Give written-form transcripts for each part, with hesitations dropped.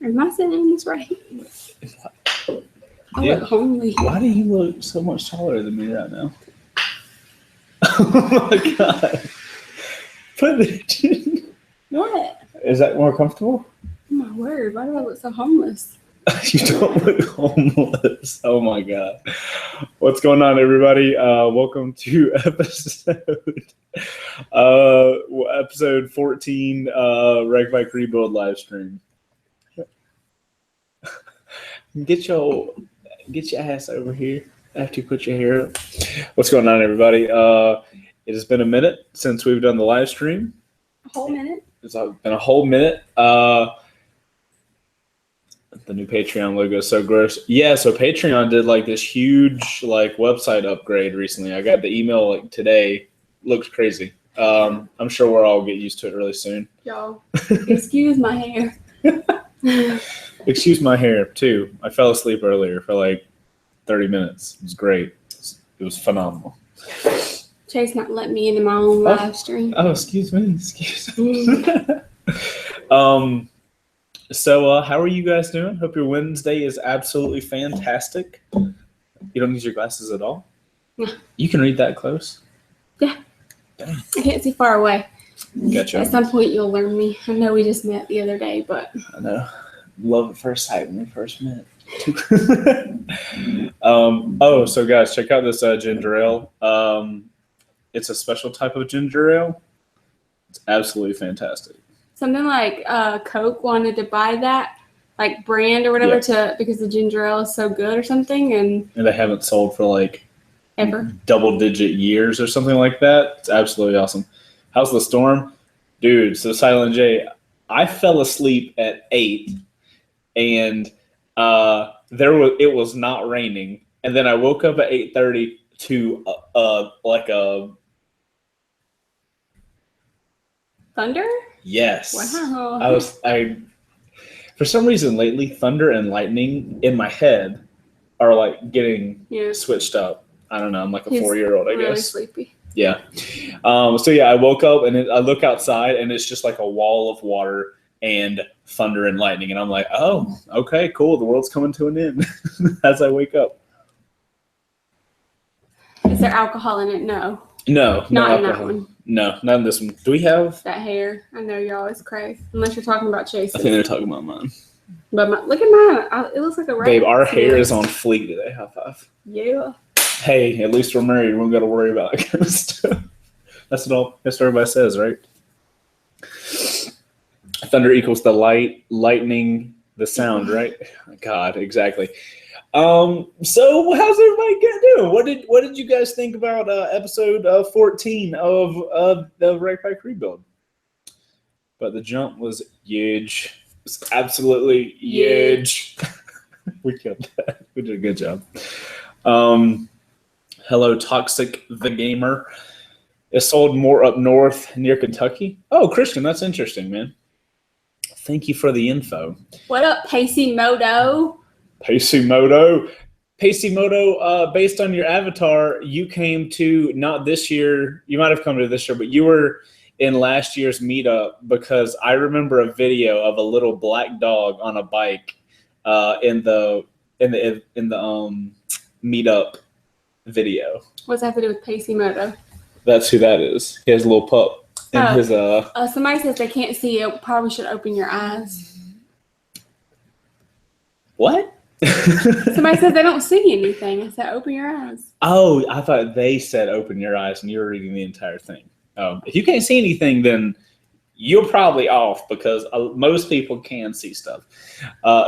Am I sitting this right? I look homely. Why do you look so much taller than me right now? Oh my god. Put it in. What? Is that more comfortable? Oh my word, why do I look so homeless? You don't look homeless. Oh my god. What's going on, everybody? Welcome to episode 14 Rec Bike Rebuild live stream. Get your ass over here after you put your hair up. What's going on, everybody? It has been a minute since we've done the live stream. A whole minute? It's been a whole minute. The new Patreon logo is so gross. Yeah, so Patreon did like this huge like website upgrade recently. I got the email like today. Looks crazy. I'm sure we'll all get used to it really soon. Y'all, excuse my hair. Excuse my hair too. I fell asleep earlier for like 30 minutes. It was great. It was phenomenal. Chase not let me into my own live stream. Oh, excuse me. So how are you guys doing? Hope your Wednesday is absolutely fantastic. You don't use your glasses at all? No. You can read that close? Yeah. Dang. I can't see far away. Gotcha. At some point you'll learn me. I know we just met the other day, but I know. Love at first sight when we first met. So guys, check out this ginger ale. It's a special type of ginger ale. It's absolutely fantastic. Something like Coke wanted to buy that like brand or whatever because the ginger ale is so good or something, and they haven't sold for like ever double-digit years or something like that. It's absolutely awesome. How's the storm, dude? So Silent J, I fell asleep at 8, and it was not raining, and then I woke up at 8:30 to like a thunder. Yes. Wow. For some reason lately, thunder and lightning in my head are like getting switched up. I don't know. I'm like a 4-year-old, I guess. Really sleepy. Yeah. I woke up and I look outside and it's just like a wall of water and thunder and lightning. And I'm like, oh, okay, cool. The world's coming to an end as I wake up. Is there alcohol in it? No. No, not in that one. No, not in this one. Do we have that hair? I know you're always crazy, unless you're talking about Chase. I think they're talking about mine. But look at mine. It looks like a rat. Babe, our hair is on fleek today. High five. Yeah. Hey, at least we're married. We don't got to worry about that kind of stuff. That's what everybody says, right? Thunder equals the light, lightning, the sound, right? God, exactly. So how's everybody doing? What did you guys think about episode 14 of the Rec Bike Rebuild? But the jump was huge. It was absolutely huge. We killed that. We did a good job. Hello, Toxic the Gamer. It sold more up north near Kentucky. Oh, Christian, that's interesting, man. Thank you for the info. What up, Pacey Moto? Pacey Moto, based on your avatar, you came to not this year. You might have come to this year, but you were in last year's meetup because I remember a video of a little black dog on a bike in the meetup video. What's that have to do with Pacey Moto? That's who that is. He has a little pup. And his somebody says they can't see it. Probably should open your eyes. What? Somebody says they don't see anything. I said, open your eyes. Oh, I thought they said open your eyes and you were reading the entire thing. If you can't see anything, then you're probably off because most people can see stuff.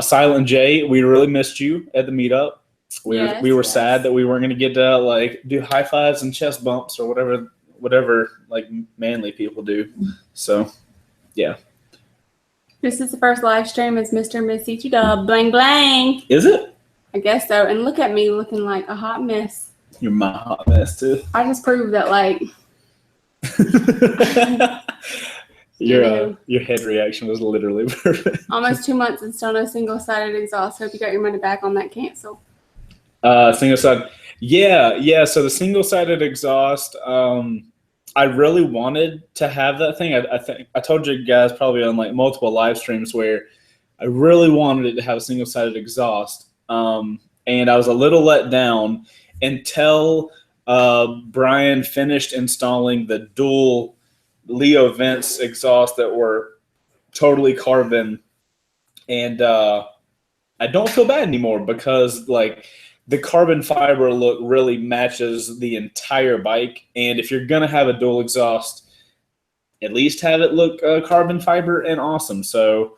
Silent J, we really missed you at the meetup. We were sad that we weren't going to get to like do high fives and chest bumps or whatever like manly people do. So, yeah. This is the first live stream as Mr. and Miss Dub. Bling bling. Is it? I guess so. And look at me looking like a hot mess. You're my hot mess too. I just proved that like your head reaction was literally perfect. Almost 2 months and still no single-sided exhaust. Hope you got your money back on that cancel. Single-sided. Yeah. So the single-sided exhaust, I really wanted to have that thing. I think I told you guys probably on like multiple live streams where I really wanted it to have a single-sided exhaust. And I was a little let down until Brian finished installing the dual Leo vents exhaust that were totally carbon. And I don't feel bad anymore because like the carbon fiber look really matches the entire bike. And if you're going to have a dual exhaust, at least have it look carbon fiber and awesome. So,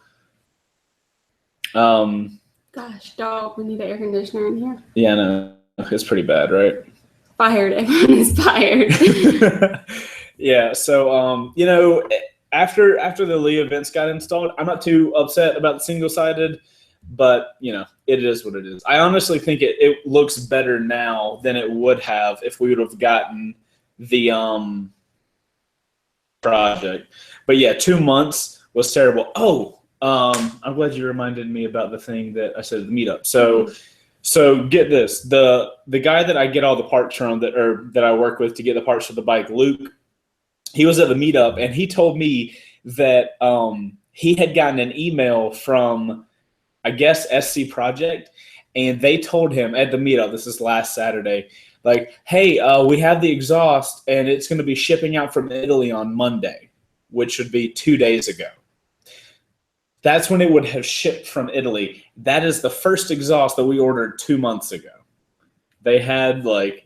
gosh, dog, we need an air conditioner in here. Yeah, no, it's pretty bad, right? Fired. Everyone is fired. Yeah. So, you know, after the Lee events got installed, I'm not too upset about the single-sided, but you know, it is what it is. I honestly think it looks better now than it would have if we would have gotten the project. But yeah, 2 months was terrible. Oh, I'm glad you reminded me about the thing that I said at the meetup. So get this: the guy that I get all the parts from that I work with to get the parts for the bike, Luke, he was at the meetup and he told me that he had gotten an email from, I guess, SC Project, and they told him at the meetup, this is last Saturday, like, hey, we have the exhaust and it's going to be shipping out from Italy on Monday, which would be 2 days ago. That's when it would have shipped from Italy. That is the first exhaust that we ordered 2 months ago. They had like,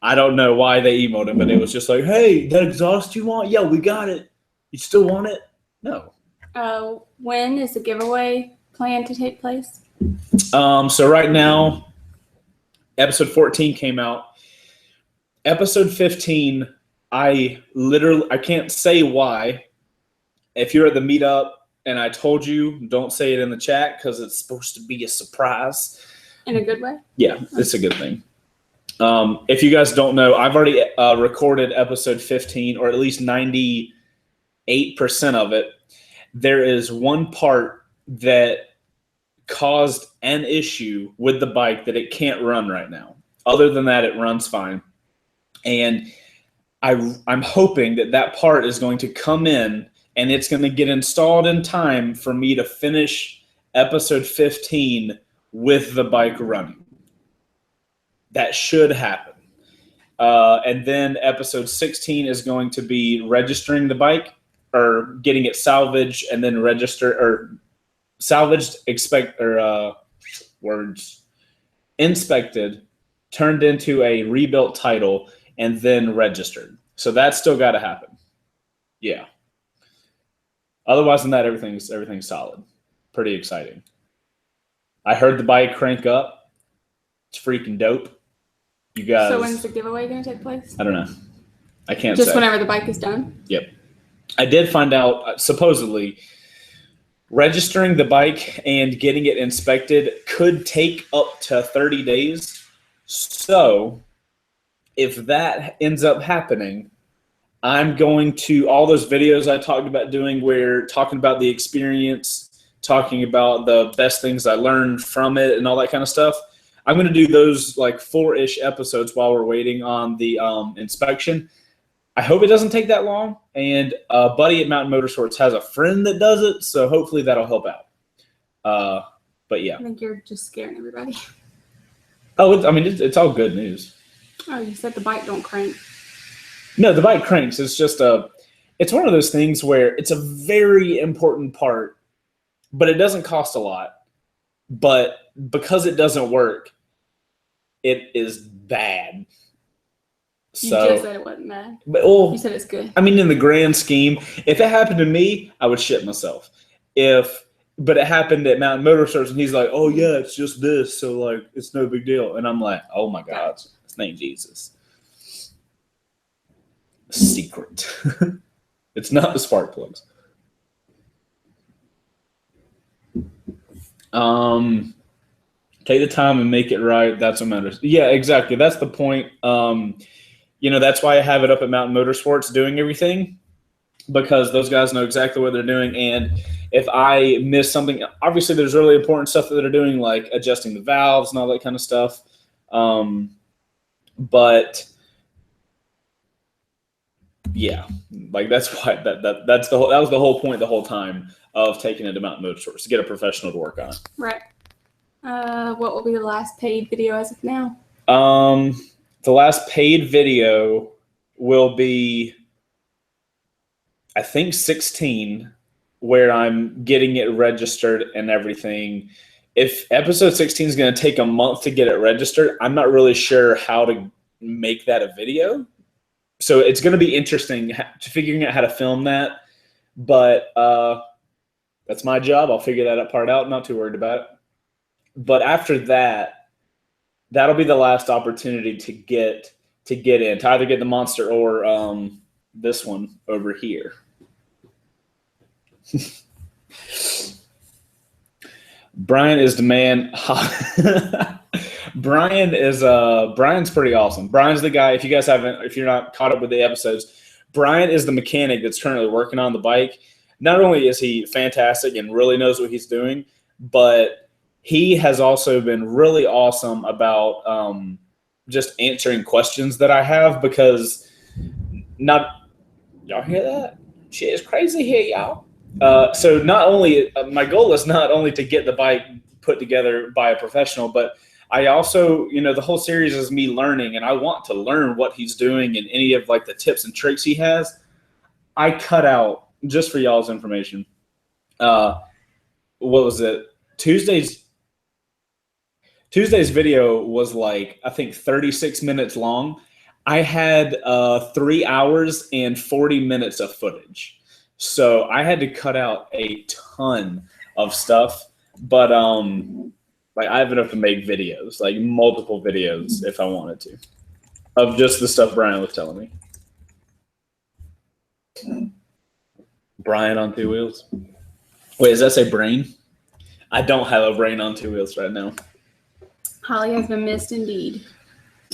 I don't know why they emailed him, but it was just like, hey, that exhaust you want? Yeah, we got it. You still want it? No. When is the giveaway planned to take place? So right now, episode 14 came out. Episode 15, I can't say why. If you're at the meetup and I told you, don't say it in the chat because it's supposed to be a surprise. In a good way? Yeah, it's a good thing. If you guys don't know, I've already recorded episode 15, or at least 98% of it. There is one part that caused an issue with the bike that it can't run right now. Other than that, it runs fine. And I'm hoping that part is going to come in and it's going to get installed in time for me to finish episode 15 with the bike running. That should happen. And then episode 16 is going to be registering the bike, or getting it salvaged and then inspected, turned into a rebuilt title, and then registered. So that's still got to happen. Yeah. Otherwise than that, everything's solid. Pretty exciting. I heard the bike crank up. It's freaking dope. You guys. So when's the giveaway going to take place? I don't know. I can't say. Just say. Whenever the bike is done? Yep. I did find out, supposedly, registering the bike and getting it inspected could take up to 30 days. So if that ends up happening, I'm going to, all those videos I talked about doing where talking about the experience, talking about the best things I learned from it and all that kind of stuff, I'm going to do those like 4-ish episodes while we're waiting on the inspection. I hope it doesn't take that long. And a buddy at Mountain Motorsports has a friend that does it, so hopefully that'll help out. But yeah. I think you're just scaring everybody. Oh, it's all good news. Oh, you said the bike don't crank. No, the bike cranks. It's just it's one of those things where it's a very important part, but it doesn't cost a lot. But because it doesn't work, it is bad. So, you just said it wasn't bad. But, well, you said it's good. I mean, in the grand scheme, if it happened to me, I would shit myself. But it happened at Mountain Motorsports, and he's like, "Oh yeah, it's just this, so like it's no big deal." And I'm like, "Oh my God, his name Jesus." Secret. It's not the spark plugs. Take the time and make it right. That's what matters. Yeah, exactly. That's the point. That's why I have it up at Mountain Motorsports doing everything, because those guys know exactly what they're doing. And if I miss something, obviously there's really important stuff that they're doing, like adjusting the valves and all that kind of stuff. But Yeah, like that's why that was the whole point the whole time of taking it to Mountain Motorsports, to get a professional to work on it. Right. What will be the last paid video as of now? The last paid video will be, I think, 16, where I'm getting it registered and everything. If episode 16 is going to take a month to get it registered, I'm not really sure how to make that a video. So it's going to be interesting figuring out how to film that. But that's my job. I'll figure that part out. Not too worried about it. But after that, that'll be the last opportunity to get in, to either get the monster or this one over here. Brian is the man. Brian's pretty awesome. Brian's the guy. If you're not caught up with the episodes, Brian is the mechanic that's currently working on the bike. Not only is he fantastic and really knows what he's doing, but he has also been really awesome about just answering questions that I have, because y'all hear that? Shit is crazy here, y'all. So not only my goal is not only to get the bike put together by a professional, but I also, the whole series is me learning, and I want to learn what he's doing and any of like the tips and tricks he has. I cut out, just for y'all's information, what was it? Tuesday's video was like, I think 36 minutes long. I had 3 hours and 40 minutes of footage. So I had to cut out a ton of stuff, but like I have enough to make videos, like multiple videos if I wanted to, of just the stuff Brian was telling me. Brian on 2 wheels. Wait, does that say brain? I don't have a brain on 2 wheels right now. Holly has been missed indeed.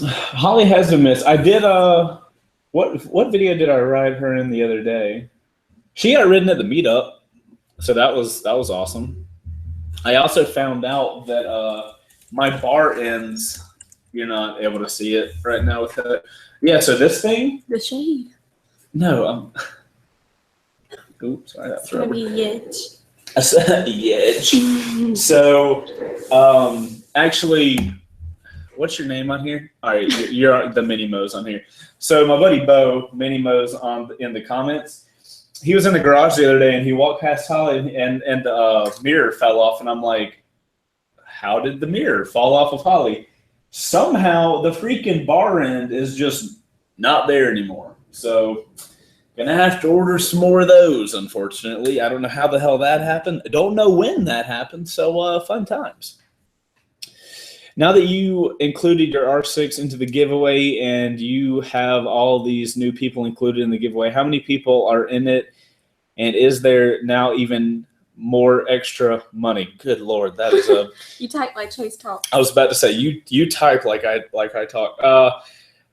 Holly has been missed. I did what video did I ride her in the other day? She got ridden at the meetup, so that was awesome. I also found out that my bar ends. You're not able to see it right now with that. Yeah, so this thing. The shade. No, oops, sorry. It's gonna be yitch. Yitch. So, actually, what's your name on here? All right, you're the Mini Mo's on here. So my buddy Bo, Mini Mo's in the comments. He was in the garage the other day, and he walked past Holly, and the mirror fell off, and I'm like, how did the mirror fall off of Holly? Somehow the freaking bar end is just not there anymore. So gonna have to order some more of those, unfortunately. I don't know how the hell that happened. I don't know when that happened. So fun times. Now that you included your R6 into the giveaway and you have all these new people included in the giveaway, how many people are in it? And is there now even more extra money? Good Lord, that is a... You type like Chase talk. I was about to say, you type like I talk.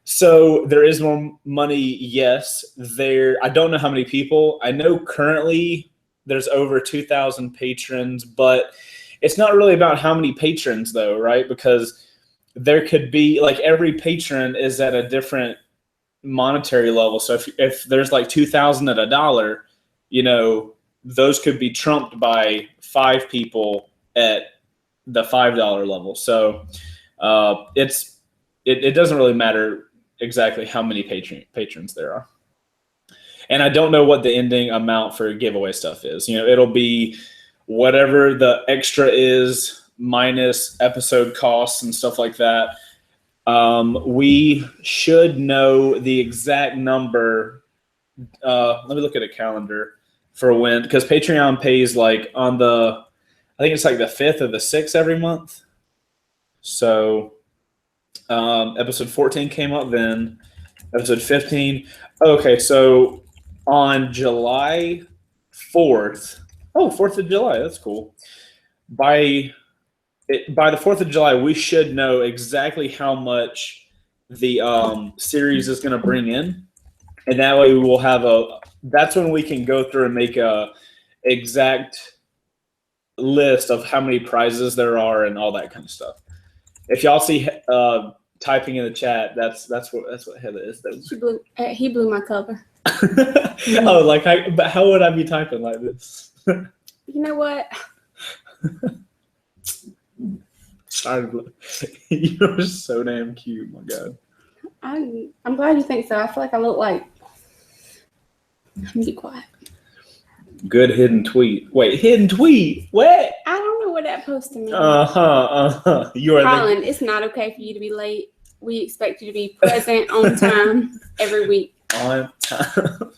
So there is more money, yes. I don't know how many people. I know currently there's over 2,000 patrons, but it's not really about how many patrons though, right? Because there could be, like, every patron is at a different monetary level. So if there's like 2,000 at $1, those could be trumped by 5 people at the $5 level. So it doesn't really matter exactly how many patrons there are. And I don't know what the ending amount for giveaway stuff is. It'll be whatever the extra is minus episode costs and stuff like that. We should know the exact number. Let me look at a calendar for when, because Patreon pays like on I think it's like the 5th or the 6th every month. So episode 14 came out then. Episode 15. Okay, so on July 4th. Oh, 4th of July. That's cool. By the 4th of July, we should know exactly how much the series is going to bring in. And that way we will have that's when we can go through and make a exact list of how many prizes there are and all that kind of stuff. If y'all see typing in the chat, that's what Heather is. He blew my cover. Oh, like but how would I be typing like this? You know what? You're so damn cute, my God. I'm glad you think so. I feel like I look like. Be quiet. Good hidden tweet. Wait, hidden tweet? What? I don't know what that posted means. You are Colin, it's not okay for you to be late. We expect you to be present on time every week. On time.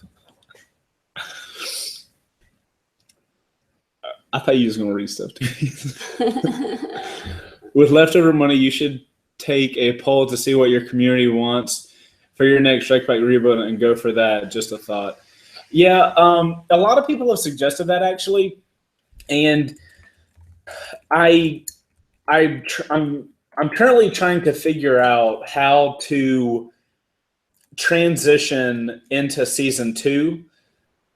I thought you was gonna read stuff to me. With leftover money, you should take a poll to see what your community wants for your next Strike Back Rebuild and go for that. Just a thought. Yeah, a lot of people have suggested that actually, and I'm currently trying to figure out how to transition into season 2.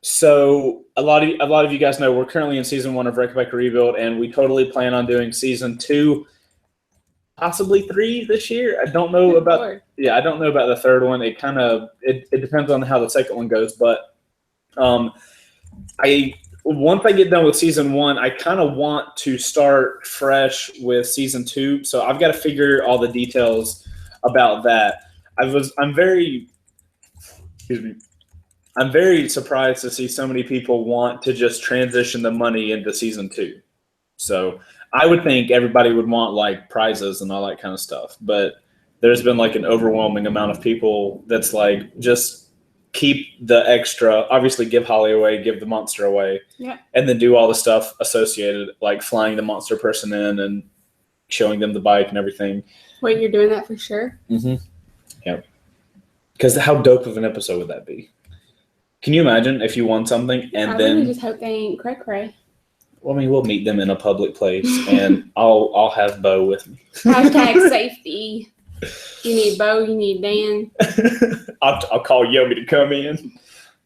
So a lot of you guys know we're currently in season 1 of Wreck Back Rebuild, and we totally plan on doing season 2, possibly 3 this year. I don't know about I don't know about the third one. It depends on how the second one goes, but once I get done with season 1, I kind of want to start fresh with season 2. So I've got to figure all the details about that. I'm very surprised to see so many people want to just transition the money into season 2. So I would think everybody would want like prizes and all that kind of stuff, but there's been like an overwhelming amount of people that's like just keep the extra, obviously give Holly away, give the monster away, and then do all the stuff associated, like flying the monster person in and showing them the bike and everything. Wait, you're doing that for sure? Mm-hmm. Yep. Because how dope of an episode would that be? Can you imagine if you won something and I then? really just hope they ain't cray-cray. Well, I mean, we'll meet them in a public place, and I'll have Bo with me. Hashtag safety. You need Bo, you need Dan. I'll call Yomi to come in.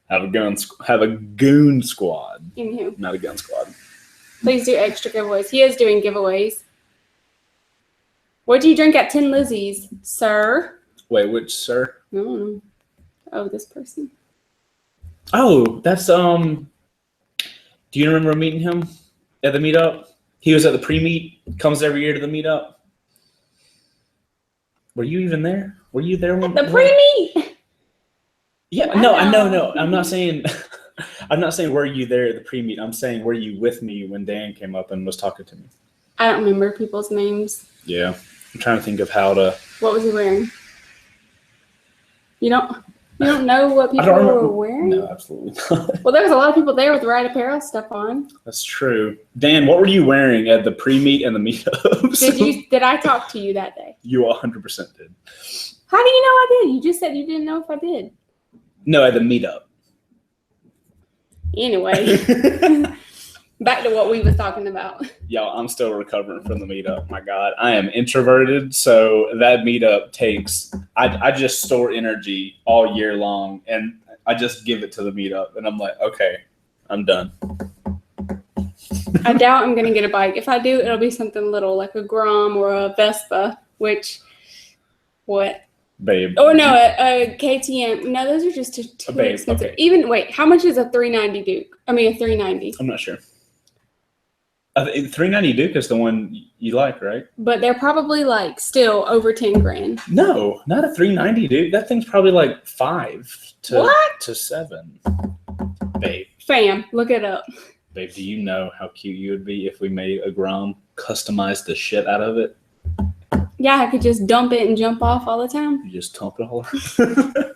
Have a goon squad. Anywho. Not a gun squad. Please do extra giveaways. He is doing giveaways. What do you drink at Tin Lizzie's, sir? Wait, which sir? I don't know. Oh, this person. Oh, that's Do you remember meeting him at the meetup? He was at the pre-meet. Comes every year to the meetup. Were you even there? Were you there when the pre-meet? Yeah, wow. No. I'm not saying were you there at the pre-meet. I'm saying were you with me when Dan came up and was talking to me? I don't remember people's names. Yeah. I'm trying to think of how to. What was he wearing? You don't know what people were wearing? No, absolutely not. Well, there was a lot of people there with the right apparel stuff on. That's true. Dan, what were you wearing at the pre-meet and the meetups? Did I talk to you that day? You 100% did. How do you know I did? You just said you didn't know if I did. No, at the meetup. Anyway, back to what we was talking about. Y'all, I'm still recovering from the meetup. My God, I am introverted, so that meetup takes. I just store energy all year long, and I just give it to the meetup, and I'm like, okay, I'm done. I doubt I'm gonna get a bike. If I do, it'll be something little like a Grom or a Vespa. What? Babe. Or no, a KTM. No, those are just too expensive. Okay. Even wait, how much is a 390 Duke? I mean, a 390. I'm not sure. 390 Duke is the one you like, right? But they're probably like still over 10 grand. No, not a 390 Duke. That thing's probably like 5 to 7. Babe. Fam, look it up. Babe, do you know how cute you would be if we made a Grom, customized the shit out of it? Yeah, I could just dump it and jump off all the time. You just dump it all over.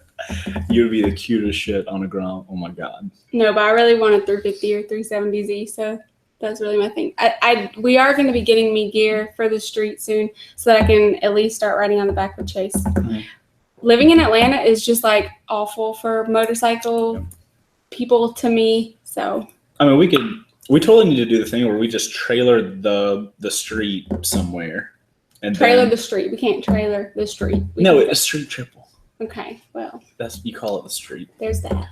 You would be the cutest shit on a Grom. Oh my God. No, but I really want a 350 or 370Z, so that's really my thing. We are going to be getting me gear for the street soon so that I can at least start riding on the back with Chase. Mm-hmm. Living in Atlanta is just like awful for motorcycle people to me. So I mean, we totally need to do the thing where we just trailer the street somewhere. And the street. We can't trailer the street. It's a street triple. Okay, well. You call it the street. There's that.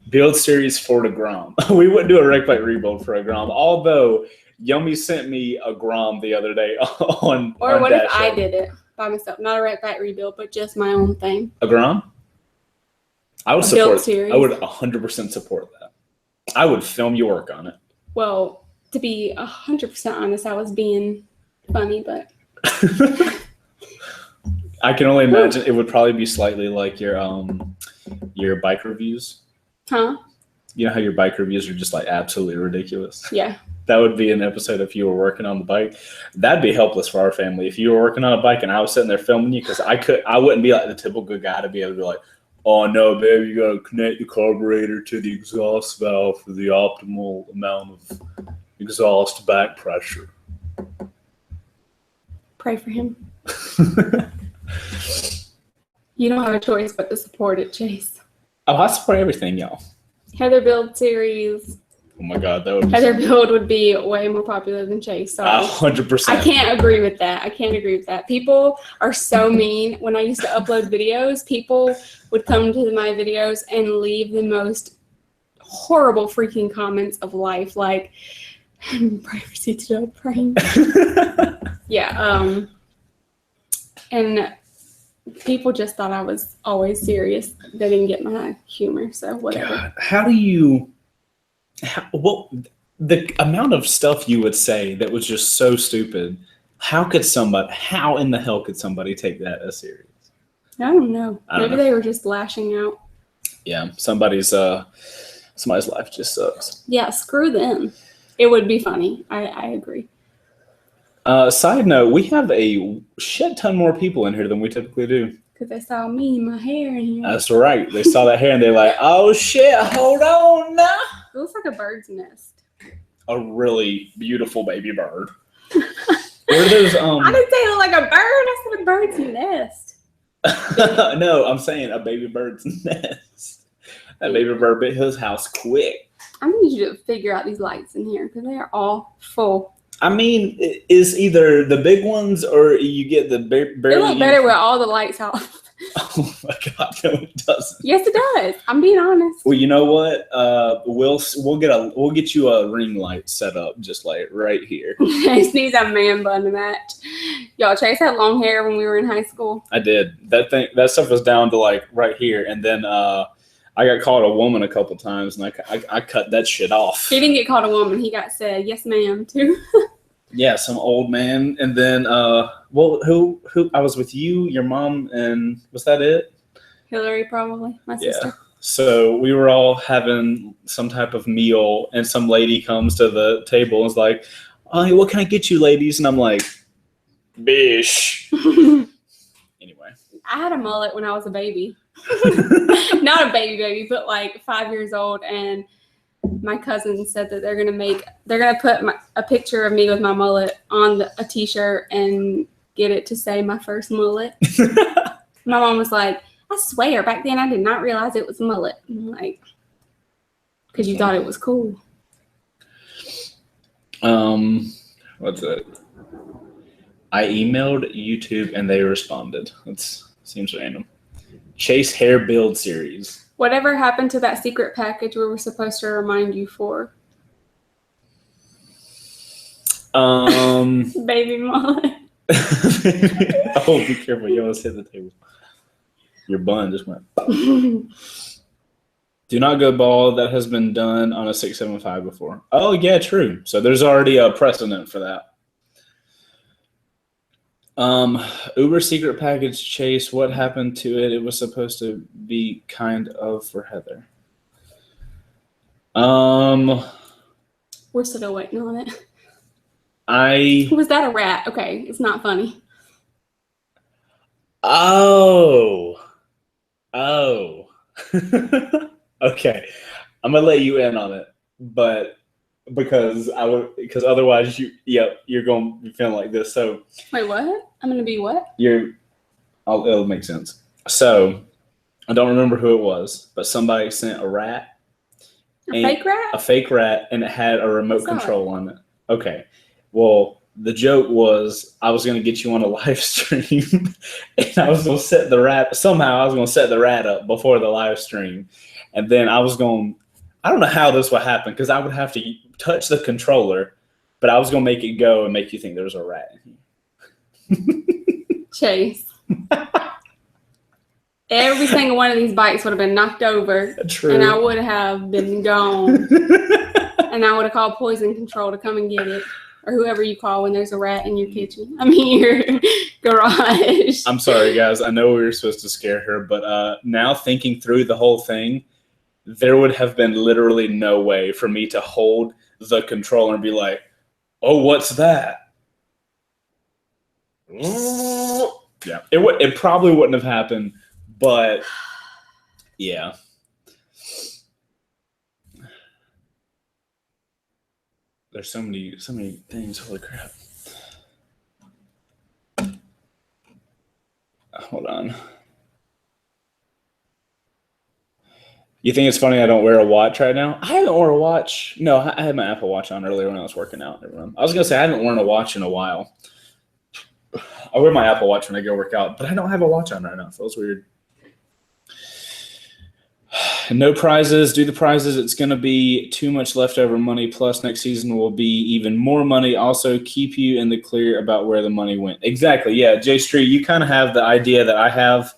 Build series for the Grom. We wouldn't do a Wreck Bike rebuild for a Grom, although Yummy sent me a Grom the other day on. Or what if I did it by myself? Not a Wreck Bike rebuild, but just my own thing. A Grom? I would A build support. series. I would 100% support that. I would film your work on it. Well, to be 100% honest, I was being funny, but I can only imagine it would probably be slightly like your bike reviews. huh? You know how your bike reviews are just like absolutely ridiculous? Yeah. That would be an episode if you were working on the bike. That'd be helpless for our family. If you were working on a bike and I was sitting there filming you, because I wouldn't be like the typical guy to be able to be like, oh no, baby, you gotta connect the carburetor to the exhaust valve for the optimal amount of exhaust back pressure. Pray for him. You don't have a choice but to support it, Chase. Oh, I support everything, y'all. Heather Build series. Oh my God, that would be Heather Build would be way more popular than Chase. Sorry. 100%. I can't agree with that. People are so mean. When I used to upload videos, people would come to my videos and leave the most horrible freaking comments of life, like privacy to the brain. Yeah. And people just thought I was always serious. They didn't get my humor, so whatever. God, how do you? The amount of stuff you would say that was just so stupid. How in the hell could somebody take that as serious? I don't know. I don't Maybe know. they were just lashing out. Yeah, somebody's life just sucks. Yeah, screw them. It would be funny. I agree. Side note, we have a shit ton more people in here than we typically do. Because they saw me and my hair in here. That's right. They saw that hair and they're like, oh shit, hold on now. It looks like a bird's nest. A really beautiful baby bird. Where are those? I didn't say it looked like a bird. I said a bird's nest. No, I'm saying a baby bird's nest. That baby bird bit his house quick. I need you to figure out these lights in here because they are all full. I mean, it's either the big ones or you get the barely. It looks better with all the lights off. Oh my God, no, it doesn't. Yes, it does. I'm being honest. Well, you know what? We'll get you a ring light set up just like right here. Chase needs a man bun to match. Y'all, Chase had long hair when we were in high school. I did. That stuff was down to like right here, and then I got called a woman a couple times, and I cut that shit off. He didn't get called a woman. He got said, yes, ma'am, too. Yeah, some old man, and then who I was with you, your mom, and was that it? Hillary, probably, my sister. Yeah. So we were all having some type of meal, and some lady comes to the table and is like, "Oh, what can I get you, ladies?" And I'm like, "Bish." Anyway, I had a mullet when I was a baby. Not a baby, but like 5 years old, and my cousin said that they're gonna put a picture of me with my mullet on a t-shirt and get it to say my first mullet. My mom was like, I swear, back then I did not realize it was mullet. I'm like, because you thought it was cool. What's it? I emailed YouTube and they responded. That seems random. Chase hair build series. Whatever happened to that secret package we were supposed to remind you for? Baby mullet. Oh, be careful. You almost hit the table. Your bun just went. Do not go bald. That has been done on a 675 before. Oh, yeah, true. So there's already a precedent for that. Uber secret package Chase. What happened to it? It was supposed to be kind of for Heather. We're still waiting on it. Was that a rat? Okay, it's not funny. Oh. Okay, I'm gonna let you in on it, but because otherwise you're gonna be feeling like this. So wait, what? I'm gonna be what? It'll make sense. So I don't remember who it was, but somebody sent a rat. A fake rat? A fake rat, and it had a remote control on it. Okay. Well, the joke was I was going to get you on a live stream, and I was going to set the rat. Somehow I was going to set the rat up before the live stream, and then I don't know how this would happen because I would have to touch the controller, but I was going to make it go and make you think there was a rat in here. Chase. every single one of these bikes would have been knocked over. True. And I would have been gone. And I would have called poison control to come and get it. Or whoever you call when there's a rat in your kitchen. Your garage. I'm sorry, guys. I know we were supposed to scare her, but now thinking through the whole thing, there would have been literally no way for me to hold the controller and be like, oh, what's that? Yeah, it probably wouldn't have happened, but yeah. There's so many things. Holy crap. Hold on. You think it's funny I don't wear a watch right now? I haven't worn a watch. No, I had my Apple Watch on earlier when I was working out. I was going to say I haven't worn a watch in a while. I wear my Apple Watch when I go work out, but I don't have a watch on right now. It feels weird. No prizes. Do the prizes. It's going to be too much leftover money. Plus, next season will be even more money. Also, keep you in the clear about where the money went. Exactly. Yeah, J Street, you kind of have the idea that I have,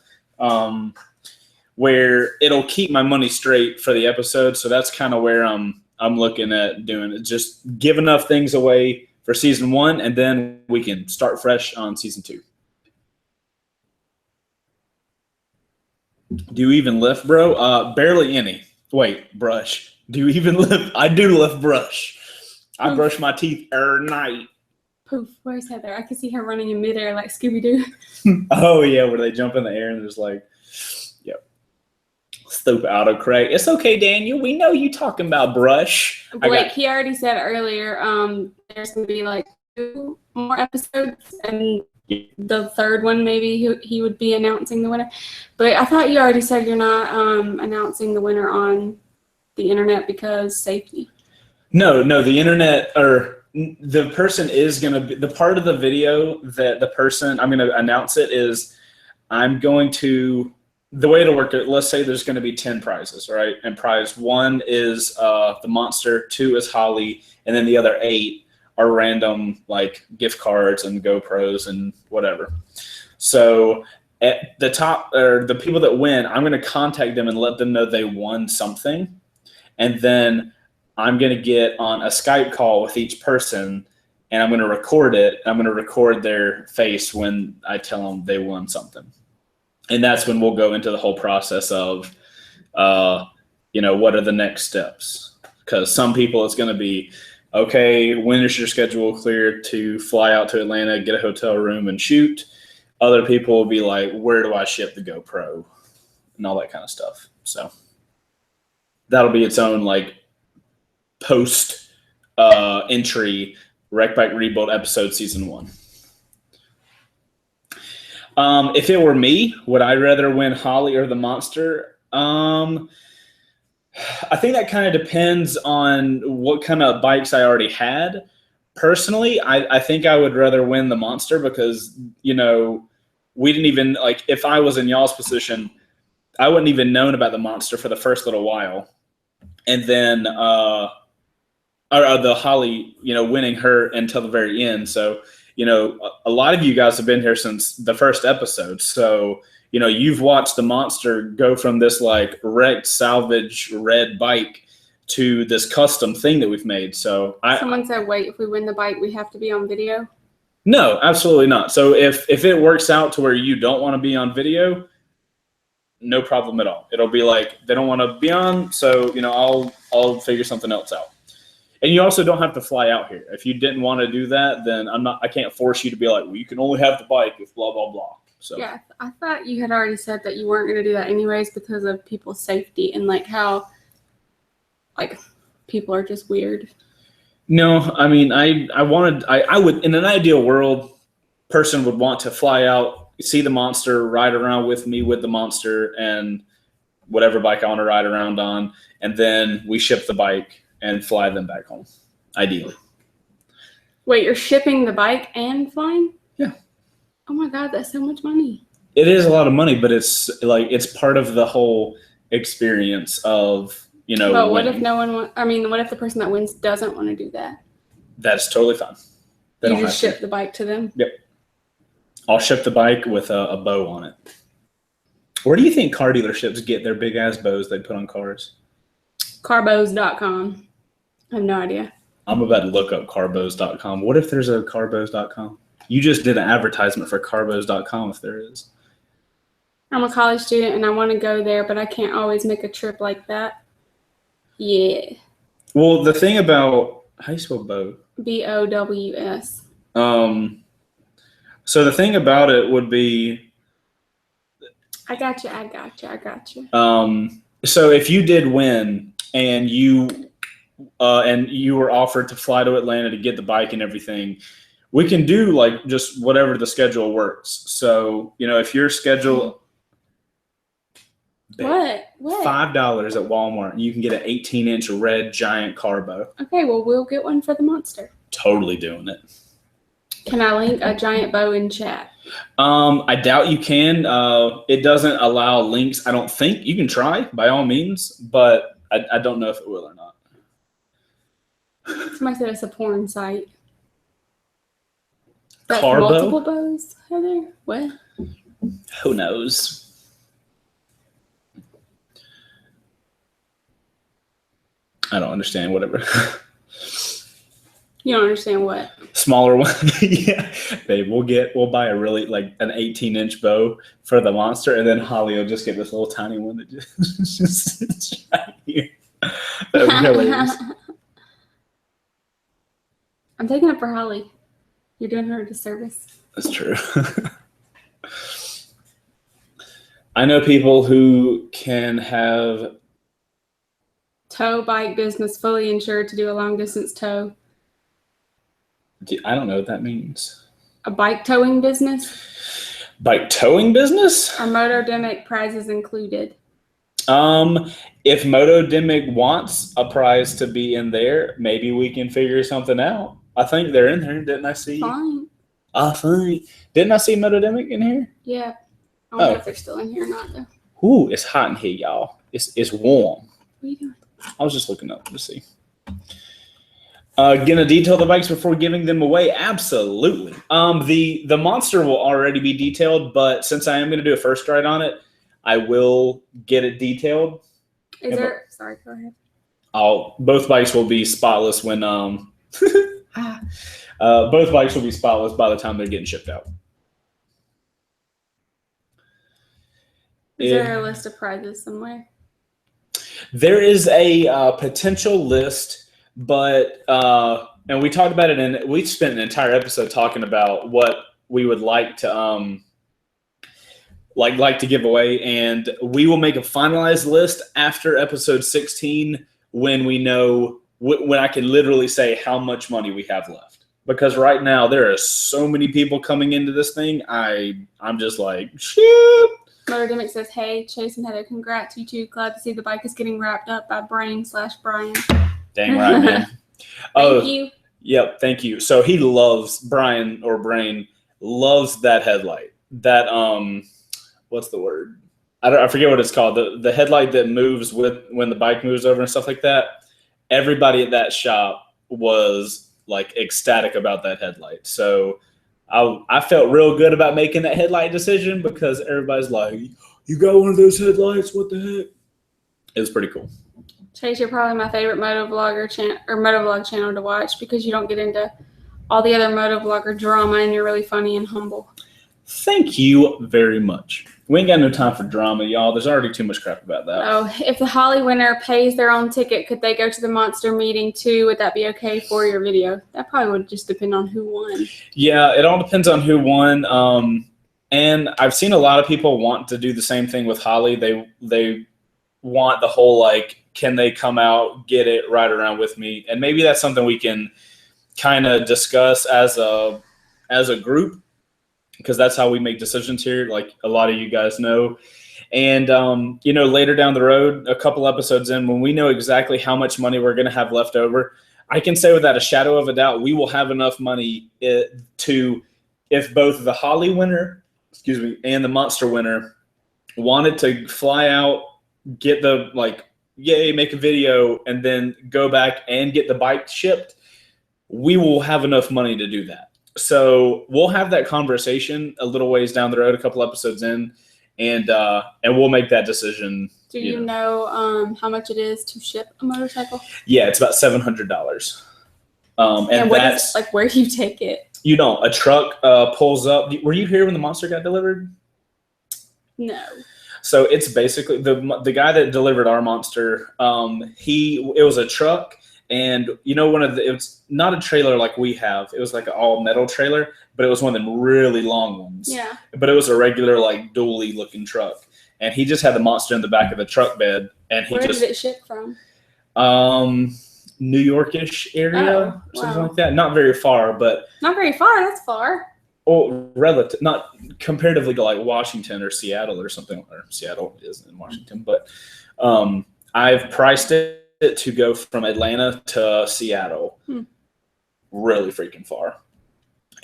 where it'll keep my money straight for the episode. So that's kind of where I'm looking at doing it. Just give enough things away for season 1, and then we can start fresh on season 2. Do you even lift, bro? Barely any. Wait, brush. Do you even lift? I do lift brush. I brush my teeth every night. Poof, where's Heather? I can see her running in midair like Scooby-Doo. Oh, yeah, where they jump in the air and there's like, yep. Stupid autocorrect. It's okay, Daniel. We know you talking about brush. Blake, he already said earlier, there's going to be like 2 more episodes, and the third one maybe he would be announcing the winner. But I thought you already said you're not announcing the winner on the internet because safety. No, the internet, or the person is going to be, the part of the video that the person, I'm going to announce it is, I'm going to, the way it'll work, let's say there's going to be 10 prizes, right? And prize 1 is the monster, 2 is Holly, and then the other 8 are random like gift cards and GoPros and whatever. So at the top, or the people that win, I'm going to contact them and let them know they won something. And then I'm going to get on a Skype call with each person, and I'm going to record it. I'm going to record their face when I tell them they won something. And that's when we'll go into the whole process of, what are the next steps? Because some people it's going to be, okay, when is your schedule clear to fly out to Atlanta, get a hotel room, and shoot? Other people will be like, where do I ship the GoPro? And all that kind of stuff. So that'll be its own like post entry Wreck Bike Rebuild episode season 1. If it were me, would I rather win Holly or the monster? I think that kind of depends on what kind of bikes I already had. Personally, I think I would rather win the monster because, we didn't even, like, if I was in y'all's position, I wouldn't even known about the monster for the first little while. And then the Holly, winning her until the very end. So, a lot of you guys have been here since the first episode. So, you've watched the monster go from this like wrecked salvage red bike to this custom thing that we've made. So someone said, wait, if we win the bike, we have to be on video? No, absolutely not. So if it works out to where you don't want to be on video, no problem at all. It'll be like, they don't want to be on. So, I'll figure something else out. And you also don't have to fly out here. If you didn't want to do that, then I can't force you to be like, well, you can only have the bike if blah, blah, blah. So yeah, I thought you had already said that you weren't going to do that anyways because of people's safety and like how like people are just weird. No, I mean, I would, in an ideal world, person would want to fly out, see the monster, ride around with me with the monster and whatever bike I want to ride around on, and then we ship the bike and fly them back home, ideally. Wait, you're shipping the bike and flying? Yeah. Oh my God, that's so much money. It is a lot of money, but it's part of the whole experience of, But what if what if the person that wins doesn't want to do that? That's totally fine. You just ship the bike to them? Yep. I'll ship the bike with a bow on it. Where do you think car dealerships get their big ass bows they put on cars? Carbos.com. I have no idea. I'm about to look up carbos.com. What if there's a carbos.com? You just did an advertisement for carbos.com if there is. I'm a college student and I want to go there, but I can't always make a trip like that. Yeah. Well, the thing about, how do you spell bow? BOWS. So the thing about it would be, I got you. So if you did win and you were offered to fly to Atlanta to get the bike and everything, we can do like just whatever the schedule works. So, if your schedule, What? $5 at Walmart, and you can get an 18-inch red giant car bow. Okay, well, we'll get one for the monster. Totally doing it. Can I link a giant bow in chat? I doubt you can. It doesn't allow links. I don't think. You can try by all means, but I don't know if it will or not. Somebody said it's a porn site. That's Car bow? multiple bows, Heather? What? Who knows? I don't understand. Whatever. You don't understand what? Smaller one. Yeah, babe. We'll buy a really like an 18-inch bow for the monster, and then Holly will just get this little tiny one that just sits right here. That would be hilarious. I'm taking it for Holly. You're doing her a disservice. That's true. I know people who can have tow bike business fully insured to do a long distance tow. I don't know what that means. A bike towing business? Bike towing business? Are Motodemic prizes included? If Motodemic wants a prize to be in there, maybe we can figure something out. I think they're in there. Didn't I see? Fine. I think. Didn't I see Motodemic in here? Yeah. I don't know if they're still in here or not, though. Ooh, it's hot in here, y'all. It's warm. What are you doing? I was just looking up to see. Gonna detail the bikes before giving them away? Absolutely. The monster will already be detailed, but since I am gonna do a first ride on it, I will get it detailed. Sorry, go ahead. Both bikes will be spotless when both bikes will be spotless by the time they're getting shipped out. Is there a list of prizes somewhere? There is a potential list. But and we talked about it, and we spent an entire episode talking about what we would like to like to give away, and we will make a finalized list after episode 16 when we know when I can literally say how much money we have left. Because right now there are so many people coming into this thing, I'm just like shit. Motodemic says, "Hey, Chase and Heather, congrats you two. Glad to see the bike is getting wrapped up by Brain/Brian." Dang right, man. Thank you. Yep, thank you. So he loves Brian or Brain loves that headlight. That what's the word? I forget what it's called. The headlight that moves with when the bike moves over and stuff like that. Everybody at that shop was like ecstatic about that headlight. So I felt real good about making that headlight decision because everybody's like, "You got one of those headlights? What the heck?" It was pretty cool. Chase, you're probably my favorite motovlog channel to watch because you don't get into all the other motovlogger drama and you're really funny and humble. Thank you very much. We ain't got no time for drama, y'all. There's already too much crap about that. Oh, if the Holly winner pays their own ticket, could they go to the monster meeting too? Would that be okay for your video? That probably would just depend on who won. Yeah, it all depends on who won. And I've seen a lot of people want to do the same thing with Holly. They want the whole like, can they come out, get it, ride around with me? And maybe that's something we can kind of discuss as a group, because that's how we make decisions here, like a lot of you guys know. And, later down the road, a couple episodes in, when we know exactly how much money we're going to have left over, I can say without a shadow of a doubt, we will have enough money to, if both the Holly winner, and the monster winner wanted to fly out, get the, make a video, and then go back and get the bike shipped, we will have enough money to do that. So we'll have that conversation a little ways down the road, a couple episodes in, and we'll make that decision. Do you know how much it is to ship a motorcycle? Yeah, it's about $700. And what is, like, where do you take it? You know, a truck pulls up. Were you here when the monster got delivered? No. So it's basically the guy that delivered our monster. It was a truck, and you know, it was not a trailer like we have. It was like an all metal trailer, but it was one of them really long ones. Yeah. But it was a regular like dually looking truck, and he just had the monster in the back of the truck bed. And Where did it ship from? New Yorkish area, something like that. Not very far, but not very far. That's far. Oh, relative, not comparatively to like Washington or Seattle or something. Or Seattle isn't in Washington, but I've priced it to go from Atlanta to Seattle. Really freaking far,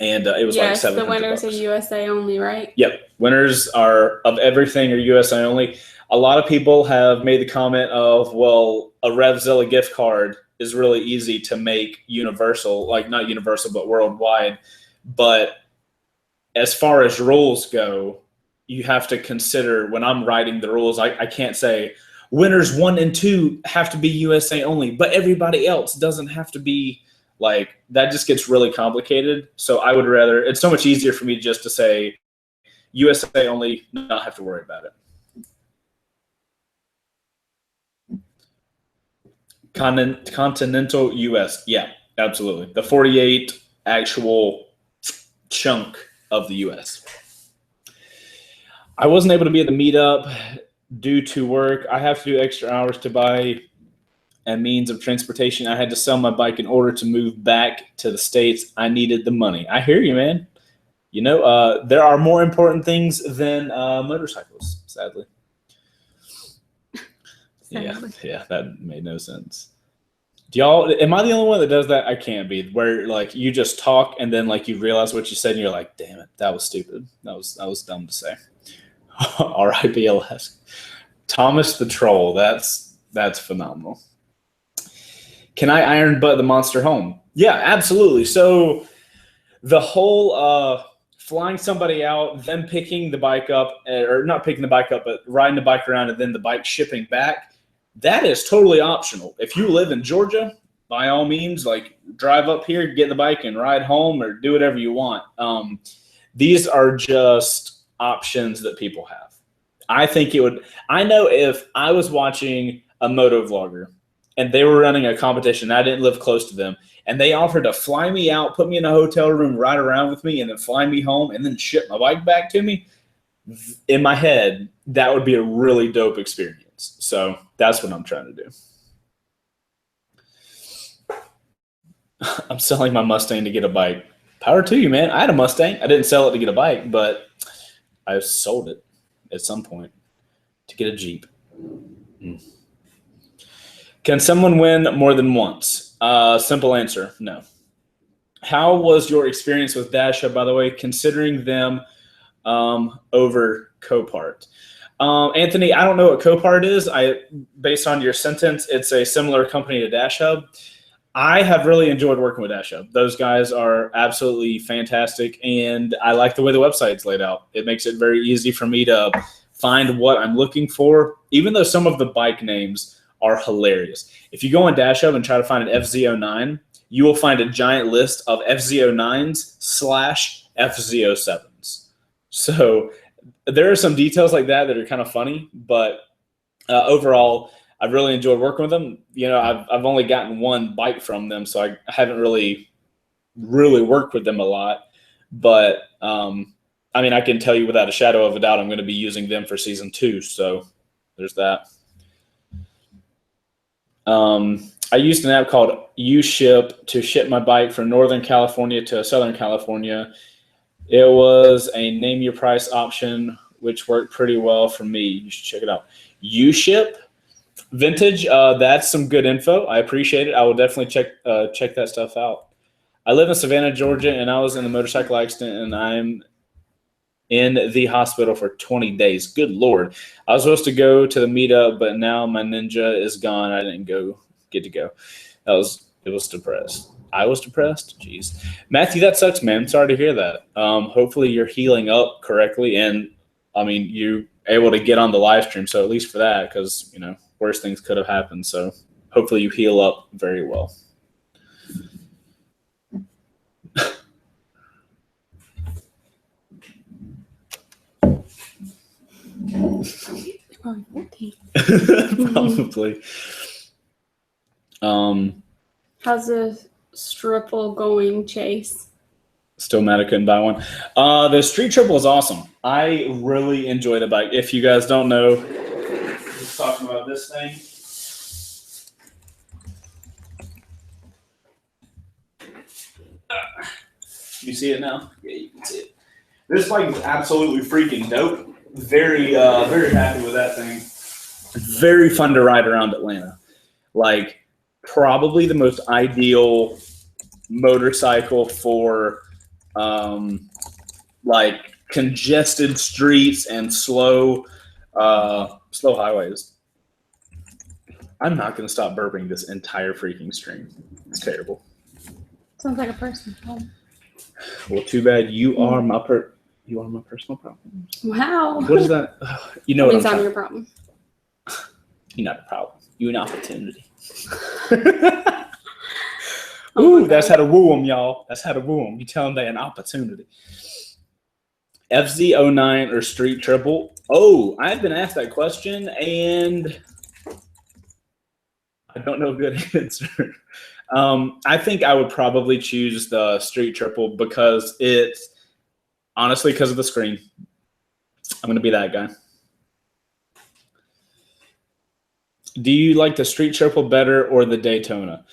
and it was like $700. The winners are USA only, right? Yep, winners are of everything are USA only. A lot of people have made the comment of, well, a RevZilla gift card is really easy to make universal, like not universal, but worldwide. But as far as rules go, you have to consider when I'm writing the rules, I can't say winners 1 and 2 have to be USA only, but everybody else doesn't have to be. Like, that just gets really complicated. So I would rather, it's so much easier for me just to say USA only, not have to worry about it. Continental US. Yeah, absolutely. The 48 actual chunk of the US. I wasn't able to be at the meetup due to work. I have to do extra hours to buy a means of transportation. I had to sell my bike in order to move back to the States. I needed the money. I hear you, man. You know, there are more important things than motorcycles, sadly. Yeah, that made no sense. Am I the only one that does that? I can't be. Where like you just talk and then like you realize what you said and you're like, damn it, that was stupid. That was dumb to say. R.I.P. Alaska. Thomas the Troll. That's phenomenal. Can I iron butt the monster home? Yeah, absolutely. So the whole flying somebody out, them picking the bike up, or not picking the bike up, but riding the bike around and then the bike shipping back, that is totally optional. If you live in Georgia, by all means, like drive up here, get the bike and ride home or do whatever you want. These are just options that people have. I know if I was watching a moto vlogger and they were running a competition, I didn't live close to them, and they offered to fly me out, put me in a hotel room, ride around with me, and then fly me home and then ship my bike back to me, in my head, that would be a really dope experience. So that's what I'm trying to do. I'm selling my Mustang to get a bike. Power to you, man. I had a Mustang. I didn't sell it to get a bike, but I sold it at some point to get a Jeep. Can someone win more than once? Simple answer, no. How was your experience with Dash Hub, by the way, considering them over Copart? Anthony, I don't know what Copart is. Based on your sentence, it's a similar company to Dash Hub. I have really enjoyed working with Dash Hub. Those guys are absolutely fantastic, and I like the way the website's laid out. It makes it very easy for me to find what I'm looking for, even though some of the bike names are hilarious. If you go on Dash Hub and try to find an FZ09, you will find a giant list of FZ09s/FZ07s. So there are some details like that are kind of funny, but overall, I've really enjoyed working with them. You know, I've only gotten one bike from them, so I haven't really worked with them a lot. But I mean, I can tell you without a shadow of a doubt, I'm going to be using them for season 2. So there's that. I used an app called UShip to ship my bike from Northern California to Southern California. It was a name your price option, which worked pretty well for me. You should check it out. UShip Vintage. That's some good info. I appreciate it. I will definitely check that stuff out. I live in Savannah, Georgia, and I was in a motorcycle accident, and I'm in the hospital for 20 days. Good Lord. I was supposed to go to the meetup, but now my Ninja is gone. I didn't get to go. It was depressed. I was depressed. Jeez. Matthew, that sucks, man. Sorry to hear that. Hopefully you're healing up correctly. And I mean, able to get on the live stream. So at least for that, because, you know, worse things could have happened. So hopefully you heal up very well. Probably. How's the stripple going, Chase? Still mad I couldn't buy one. The Street Triple is awesome. I really enjoy the bike. If you guys don't know, just talking about this thing. You see it now? Yeah, you can see it. This bike is absolutely freaking dope. Very happy with that thing. Very fun to ride around Atlanta. Like, probably the most ideal motorcycle for like congested streets and slow highways. I'm not going to stop burping this entire freaking stream. It's terrible. Sounds like a personal problem. Well, too bad you are my personal problem. Wow. What is that? You know That what means I'm your problem. You're not a problem. You're an opportunity. Oh Ooh, that's how to woo them, y'all. That's how to woo them. You tell them they're an opportunity. FZ09 or Street Triple? Oh, I've been asked that question, and I don't know a good answer. I think I would probably choose the Street Triple because it's honestly because of the screen. I'm going to be that guy. Do you like the Street Triple better or the Daytona?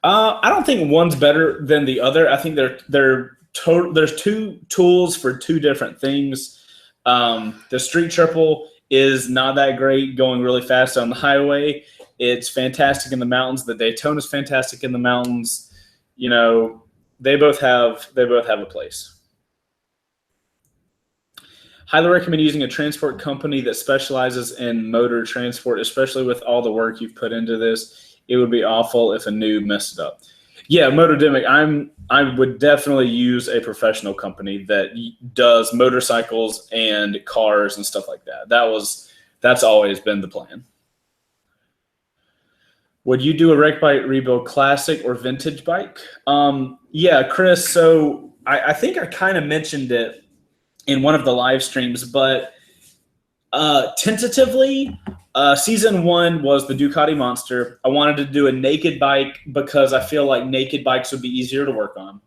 I don't think one's better than the other. I think there's two tools for two different things. The Street Triple is not that great going really fast on the highway. It's fantastic in the mountains. The Daytona is fantastic in the mountains. You know, they both have a place. Highly recommend using a transport company that specializes in motor transport, especially with all the work you've put into this. It would be awful if a noob messed it up. Yeah, Motordemic, I would definitely use a professional company that does motorcycles and cars and stuff like that. That's always been the plan. Would you do a wreck bike rebuild, classic or vintage bike? Yeah, Chris, so I think I kind of mentioned it in one of the live streams, but tentatively, season 1 was the Ducati Monster. I wanted to do a naked bike because I feel like naked bikes would be easier to work on.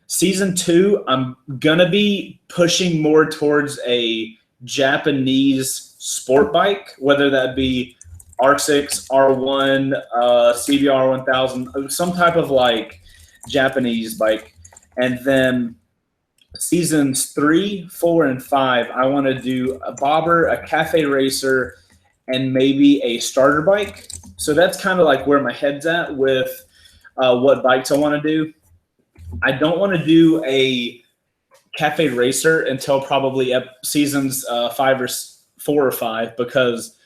Season 2, I'm going to be pushing more towards a Japanese sport bike, whether that be R6, R1, CBR 1000, some type of like Japanese bike. And then seasons 3, 4, and 5, I want to do a bobber, a cafe racer, and maybe a starter bike. So that's kind of like where my head's at with what bikes I want to do. I don't want to do a cafe racer until probably seasons 4 or 5 because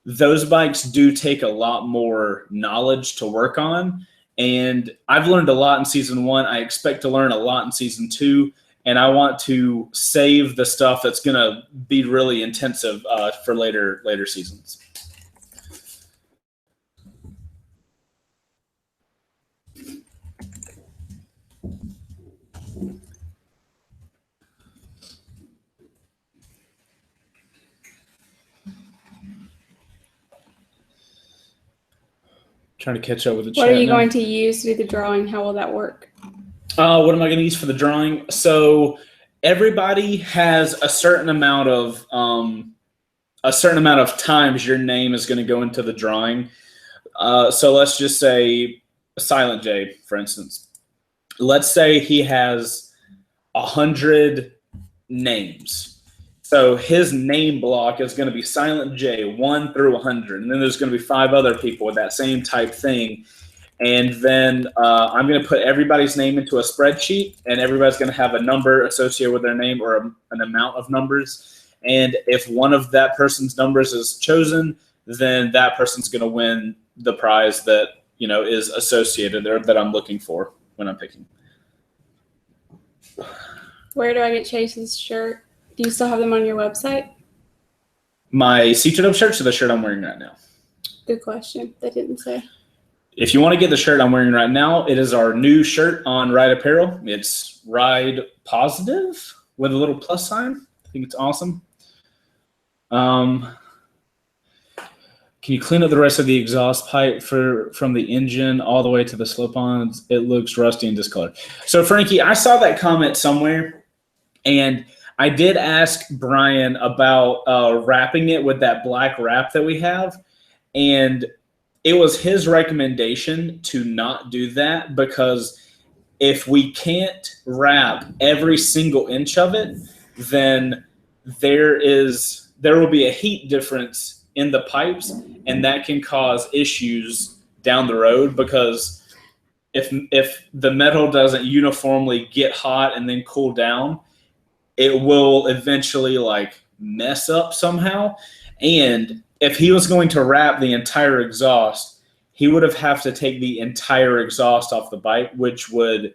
those bikes do take a lot more knowledge to work on. And I've learned a lot in season 1. I expect to learn a lot in season 2. And I want to save the stuff that's going to be really intensive for later seasons. Trying to catch up with the chat. What are you going to use to do the drawing? How will that work? What am I going to use for the drawing? So everybody has a certain amount of times your name is going to go into the drawing. So let's just say Silent J, for instance. Let's say he has 100 names. So his name block is going to be Silent J, 1 through 100. And then there's going to be 5 other people with that same type thing. And then I'm going to put everybody's name into a spreadsheet, and everybody's going to have a number associated with their name or an amount of numbers. And if one of that person's numbers is chosen, then that person's going to win the prize that, you know, is associated or that I'm looking for when I'm picking. Where do I get Chase's shirt? Do you still have them on your website? My C-Tube shirts or the shirt I'm wearing right now? Good question. They didn't say. If you want to get the shirt I'm wearing right now, it is our new shirt on Ride Apparel. It's Ride Positive with a little plus sign. I think it's awesome. Can you clean up the rest of the exhaust pipe from the engine all the way to the slip-ons? It looks rusty and discolored. So, Frankie, I saw that comment somewhere, and I did ask Brian about wrapping it with that black wrap that we have, and it was his recommendation to not do that because if we can't wrap every single inch of it, then there will be a heat difference in the pipes, and that can cause issues down the road because if the metal doesn't uniformly get hot and then cool down, it will eventually like mess up somehow. And if he was going to wrap the entire exhaust, he would have to take the entire exhaust off the bike, which would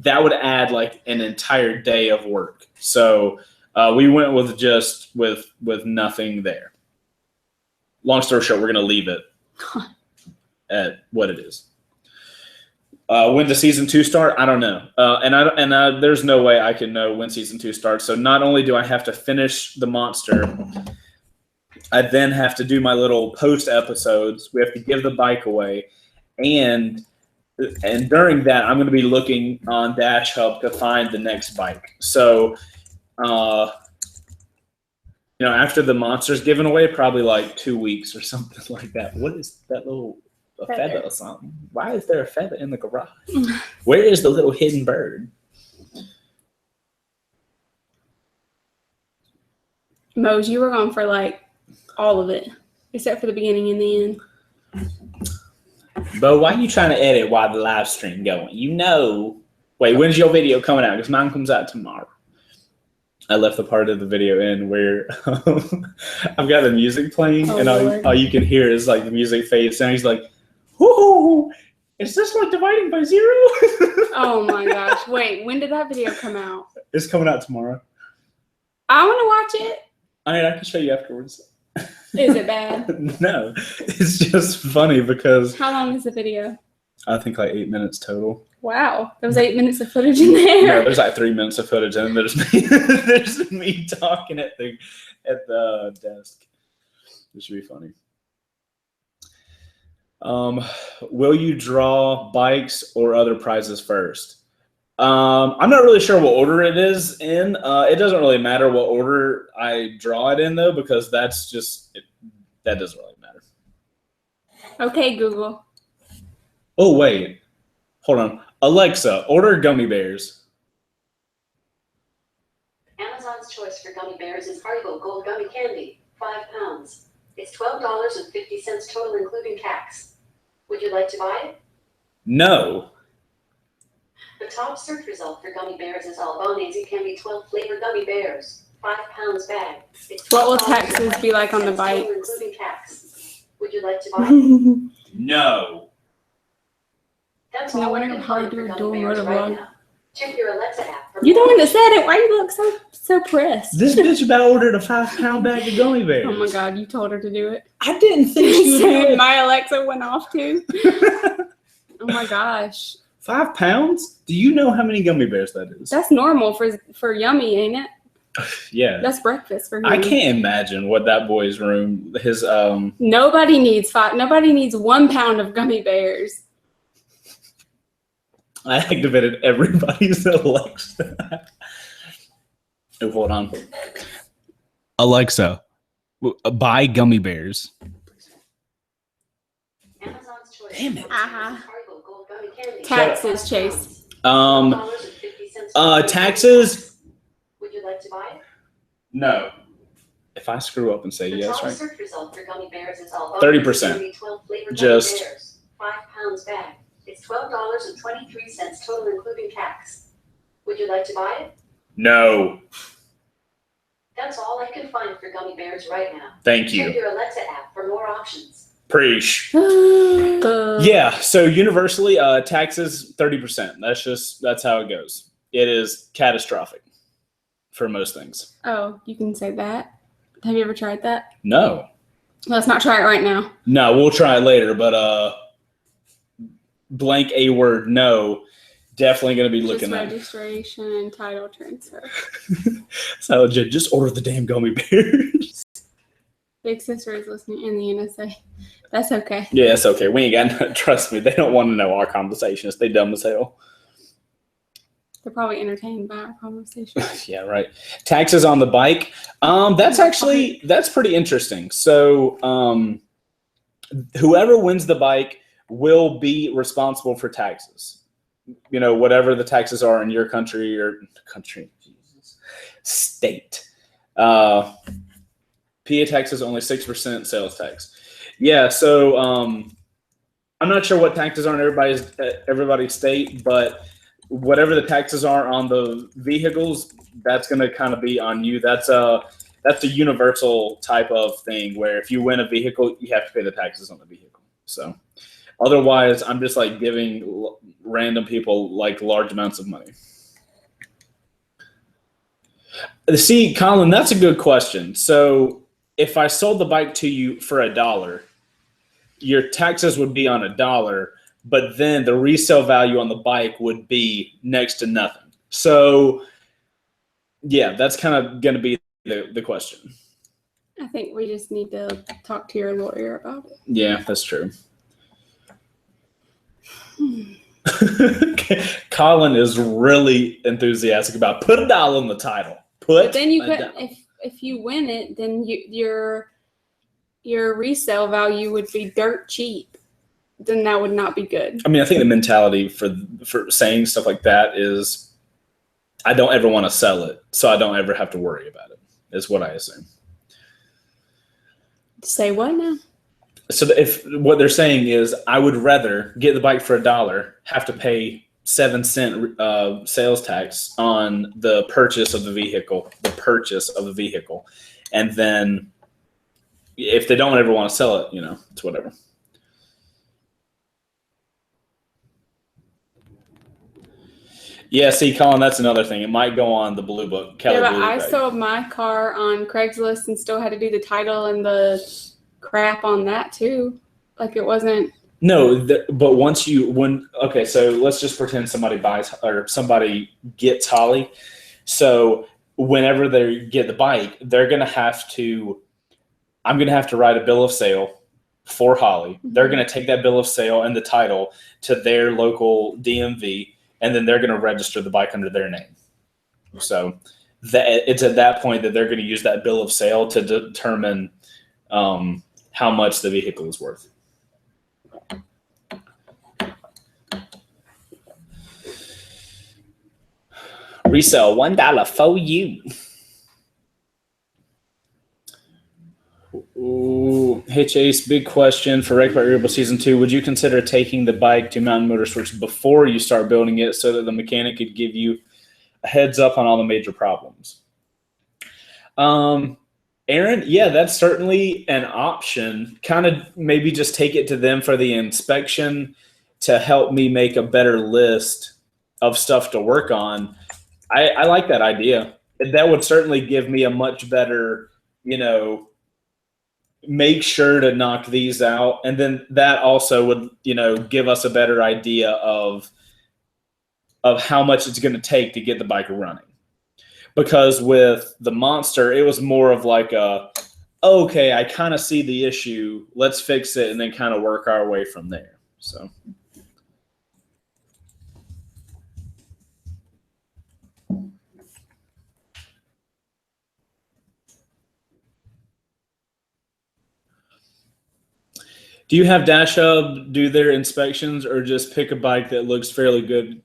add like an entire day of work. So we went with just with nothing there. Long story short, we're going to leave it at what it is. When does season 2 start? I don't know. And there's no way I can know when season 2 starts. So not only do I have to finish the monster, I then have to do my little post episodes. We have to give the bike away. And during that, I'm going to be looking on Dash Hub to find the next bike. So, after the monster's given away, probably like 2 weeks or something like that. What is that little feather or something? Why is there a feather in the garage? Where is the little hidden bird? Mose, you were gone for like all of it, except for the beginning and the end. But why are you trying to edit while the live stream going? Wait, when's your video coming out? Because mine comes out tomorrow. I left the part of the video in where I've got the music playing, and all you can hear is like the music fades, and he's like, "Whoo! Is this like dividing by 0?" Oh my gosh! Wait, when did that video come out? It's coming out tomorrow. I want to watch it. I can show you afterwards. Is it bad? No, it's just funny because. How long is the video? I think like 8 minutes total. Wow, there was 8 minutes of footage in there. No, there's like 3 minutes of footage, and then there's me talking at the desk. This should be funny. Will you draw bikes or other prizes first? I'm not really sure what order it is in. It doesn't really matter what order I draw it in, though, because that doesn't really matter. Okay, Google. Oh, wait. Hold on. Alexa, order gummy bears. Amazon's choice for gummy bears is Haribo Gold Gummy Candy, 5 pounds. It's $12.50 total, including tax. Would you like to buy it? No. The top search result for gummy bears is Albanese Candy 12 flavor gummy bears, 5 pounds bag. What will taxes be like on the bike? Including tax. Would you like to buy it? No. That's No all wonder I can how find to do for a gummy dual bears motor right vlog. now. Check your Alexa app. You the one that said it. Why you look so pressed? This bitch about ordered a 5-pound bag of gummy bears. Oh my god, you told her to do it. I didn't think she would do it. My Alexa went off too. Oh my gosh. 5 pounds? Do you know how many gummy bears that is? That's normal for Yummy, ain't it? Yeah. That's breakfast for him. I can't imagine what that boy's room, his Nobody needs 1 pound of gummy bears. I activated everybody's Alexa. Oh, hold on. Alexa, buy gummy bears. Amazon's choice. Damn it. Haribo Gold Gummy Candy. Taxes, Chase. Taxes. Would you like to buy it? No. If I screw up and say yes, top right? search result for gummy bears is 30%. 12 flavor Just- gummy bears, 5 pounds bag. It's $12.23 total, including tax. Would you like to buy it? No. That's all I can find for gummy bears right now. Thank Check you. your Alexa app for more options. Preach. Yeah. Yeah, so universally, taxes 30%. That's how it goes. It is catastrophic for most things. Oh, you can say that. Have you ever tried that? No. Let's not try it right now. No, we'll try it later, but blank a word, no. Definitely going to be looking at registration and title transfer. So just order the damn gummy bears. Big sister is listening in the NSA. That's okay. Yeah, that's okay. We ain't got trust me. They don't want to know our conversations. They dumb as hell. They're probably entertained by our conversation. Yeah, right. Taxes on the bike. That's pretty interesting. So whoever wins the bike will be responsible for taxes. Whatever the taxes are in your country or state. PA tax is only 6% sales tax. Yeah, so I'm not sure what taxes are in everybody's state, but whatever the taxes are on the vehicles, that's going to kind of be on you. That's a universal type of thing where if you win a vehicle, you have to pay the taxes on the vehicle. So otherwise, I'm just like giving random people like large amounts of money. See, Colin, that's a good question. So if I sold the bike to you for $1, your taxes would be on $1, but then the resale value on the bike would be next to nothing. So yeah, that's kind of going to be the question. I think we just need to talk to your lawyer about it. Yeah, that's true. Colin is really enthusiastic about put $1 in the title. But then you could, if you win it, then your resale value would be dirt cheap. Then that would not be good. I mean, I think the mentality for saying stuff like that is, I don't ever want to sell it, so I don't ever have to worry about it. Is what I assume. Say what now? So if what they're saying is, I would rather get the bike for $1, have to pay 7-cent sales tax on the purchase of the vehicle, and then if they don't ever want to sell it, it's whatever. Yeah, see, Colin, that's another thing. It might go on the Blue Book. Kelly yeah, but Blue I Book. sold my car on Craigslist and still had to do the title and the crap on that too. Like it wasn't. No, but okay, so let's just pretend somebody buys or somebody gets Holly. So whenever they get the bike, I'm going to have to write a bill of sale for Holly. Mm-hmm. They're going to take that bill of sale and the title to their local DMV, and then they're going to register the bike under their name. So it's at that point that they're going to use that bill of sale to determine how much the vehicle is worth. Resell $1 for you. Ooh, hey Chase, big question for Wreck Variable Season 2. Would you consider taking the bike to Mountain Motorsports before you start building it so that the mechanic could give you a heads up on all the major problems? Aaron, yeah, that's certainly an option. Kind of maybe just take it to them for the inspection to help me make a better list of stuff to work on. I like that idea. That would certainly give me a much better, make sure to knock these out. And then that also would, give us a better idea of how much it's going to take to get the bike running. Because with the Monster, it was more of like okay, I kind of see the issue. Let's fix it and then kind of work our way from there. So. Do you have Dash Hub do their inspections or just pick a bike that looks fairly good?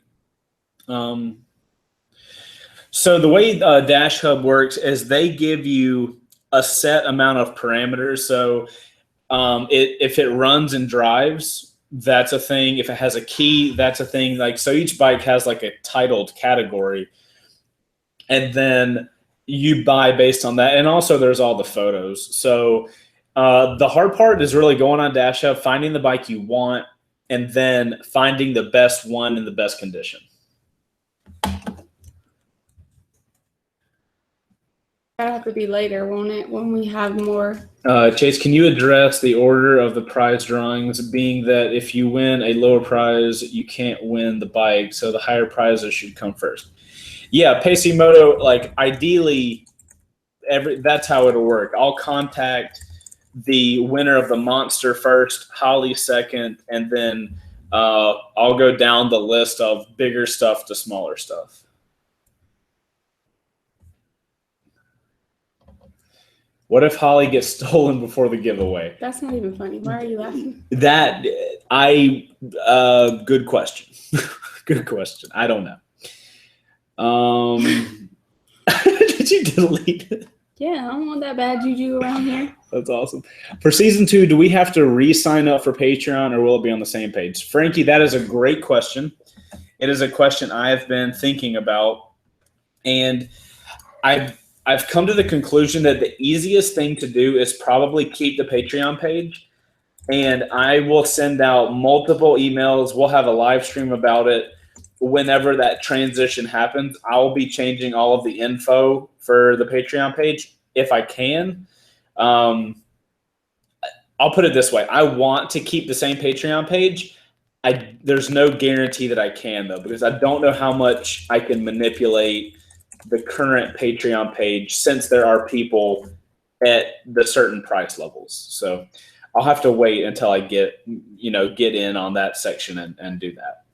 So the way Dash Hub works is they give you a set amount of parameters. So if it runs and drives, that's a thing. If it has a key, that's a thing. Like, so each bike has like a titled category. And then you buy based on that. And also there's all the photos. So the hard part is really going on Dash Hub, finding the bike you want, and then finding the best one in the best condition. That'll have to be later, won't it? When we have more. Chase, can you address the order of the prize drawings, being that if you win a lower prize, you can't win the bike, so the higher prizes should come first? Yeah, Pacimoto, like ideally, that's how it'll work. I'll contact the winner of the monster first, Holly second, and then I'll go down the list of bigger stuff to smaller stuff. What if Holly gets stolen before the giveaway? That's not even funny. Why are you laughing? Good question. Good question. I don't know. Did you delete it? Yeah, I don't want that bad juju around here. That's awesome. For season 2, do we have to re-sign up for Patreon, or will it be on the same page? Frankie, that is a great question. It is a question I've been thinking about, and I've come to the conclusion that the easiest thing to do is probably keep the Patreon page, and I will send out multiple emails. We'll have a live stream about it. Whenever that transition happens, I'll be changing all of the info for the Patreon page if I can. I'll put it this way. I want to keep the same Patreon page. There's no guarantee that I can, though, because I don't know how much I can manipulate the current Patreon page since there are people at the certain price levels. So I'll have to wait until I get in on that section and do that.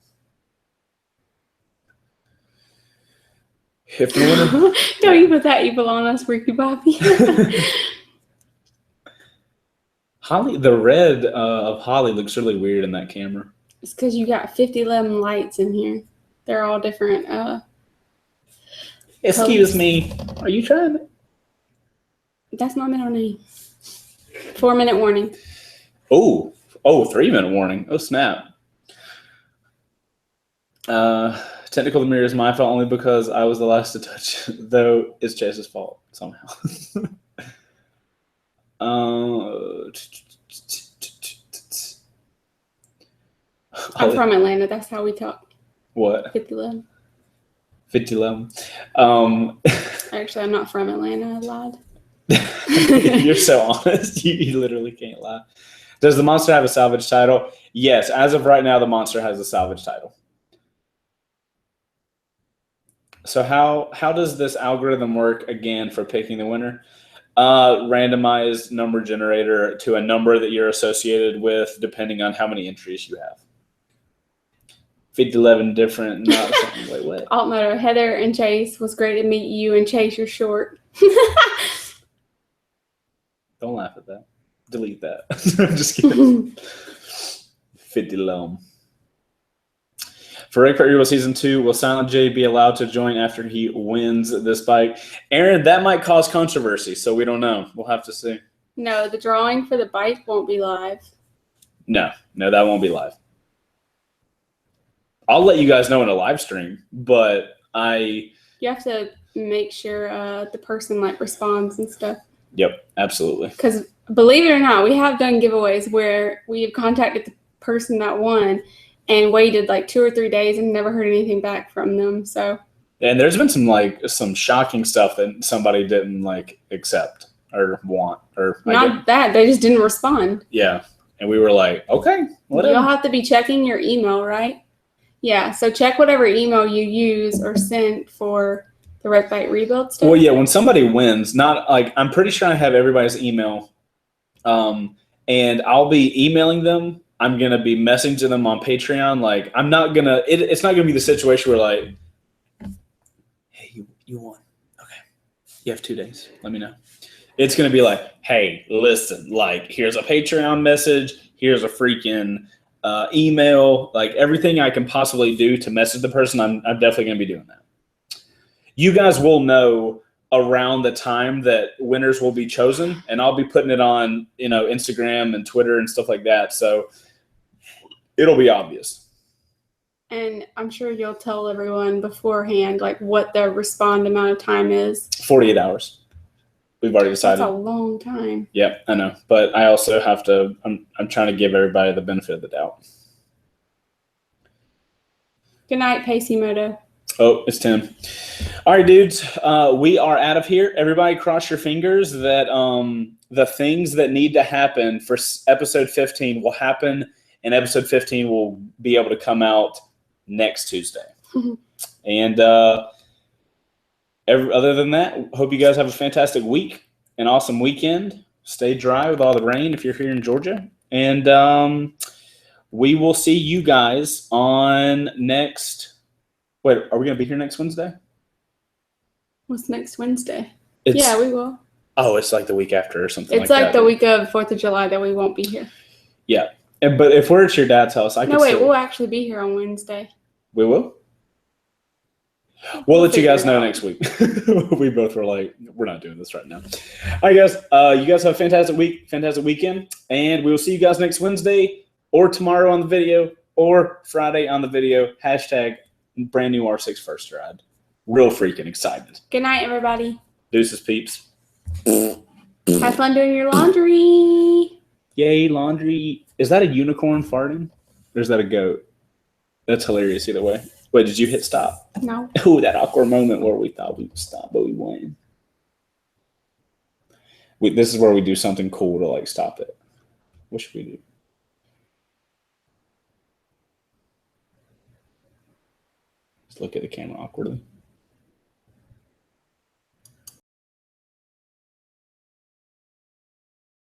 If you want to, Don't you put that evil on us, Ricky Bobby. Holly, the red of Holly looks really weird in that camera. It's because you got 5011 lights in here. They're all different. Excuse me. Are you trying to? That's my middle name. 4-minute warning. Oh, 3-minute warning. Oh, snap. Technical the mirror is my fault only because I was the last to touch, though it's Chase's fault somehow. I'm from Atlanta. That's how we talk. What? 5011. 5011. Actually, I'm not from Atlanta. I lied. You're so honest. You literally can't lie. Does the monster have a salvage title? Yes. As of right now, the monster has a salvage title. So how does this algorithm work again for picking the winner? Randomized number generator to a number that you're associated with, depending on how many entries you have. 5011 different. Not wait, what? Alt motto: Heather and Chase, was great to meet you, and Chase, you're short. Don't laugh at that. Delete that. I'm just kidding. 5011. For Rick Perry Season 2, will Silent J be allowed to join after he wins this bike? Aaron, that might cause controversy, so we don't know. We'll have to see. No, the drawing for the bike won't be live. No, that won't be live. I'll let you guys know in a live stream, but You have to make sure the person responds and stuff. Yep, absolutely. Because believe it or not, we have done giveaways where we have contacted the person that won and waited 2 or 3 days and never heard anything back from them. So, and there's been some shocking stuff that somebody didn't accept or want, or not that they just didn't respond. Yeah, and we were like, okay, whatever. You'll have to be checking your email, right? Yeah. So check whatever email you use or sent for the Red Bite rebuild stuff. Well, yeah, when somebody wins, not I'm pretty sure I have everybody's email, and I'll be emailing them. I'm going to be messaging them on Patreon. I'm not going to, it's not going to be the situation where hey, you won. Okay. You have 2 days. Let me know. It's going to be hey, listen, here's a Patreon message. Here's a freaking email. Everything I can possibly do to message the person, I'm definitely going to be doing that. You guys will know around the time that winners will be chosen, and I'll be putting it on, Instagram and Twitter and stuff like that. So it'll be obvious. And I'm sure you'll tell everyone beforehand, what the respond amount of time is. 48 hours. We've already decided. That's a long time. Yep, I know. But I also have to, I'm trying to give everybody the benefit of the doubt. Good night, Pacimoto. Oh, it's 10. All right, dudes. We are out of here. Everybody cross your fingers that the things that need to happen for episode 15 will happen, and episode 15 will be able to come out next Tuesday. And other than that, hope you guys have a fantastic week, an awesome weekend. Stay dry with all the rain if you're here in Georgia. And we will see you guys on next... Wait, are we going to be here next Wednesday? What's next Wednesday? We will. Oh, it's like the week after or something It's like that. like the week of 4th of July that we won't be here. Yeah. But if we're at your dad's house, we'll actually be here on Wednesday. We will? We'll let you guys know out. Next week. We both were like, we're not doing this right now. All right, guys. You guys have a fantastic week, fantastic weekend. And we will see you guys next Wednesday or tomorrow on the video or Friday on the video. # brand new R6 first ride. Real freaking excited. Good night, everybody. Deuces, peeps. Have fun doing your laundry. Yay, laundry. Is that a unicorn farting? Or is that a goat? That's hilarious either way. Wait, did you hit stop? No. Oh, that awkward moment where we thought we would stop, but we wouldn't. This is where we do something cool to like stop it. What should we do? Just look at the camera awkwardly.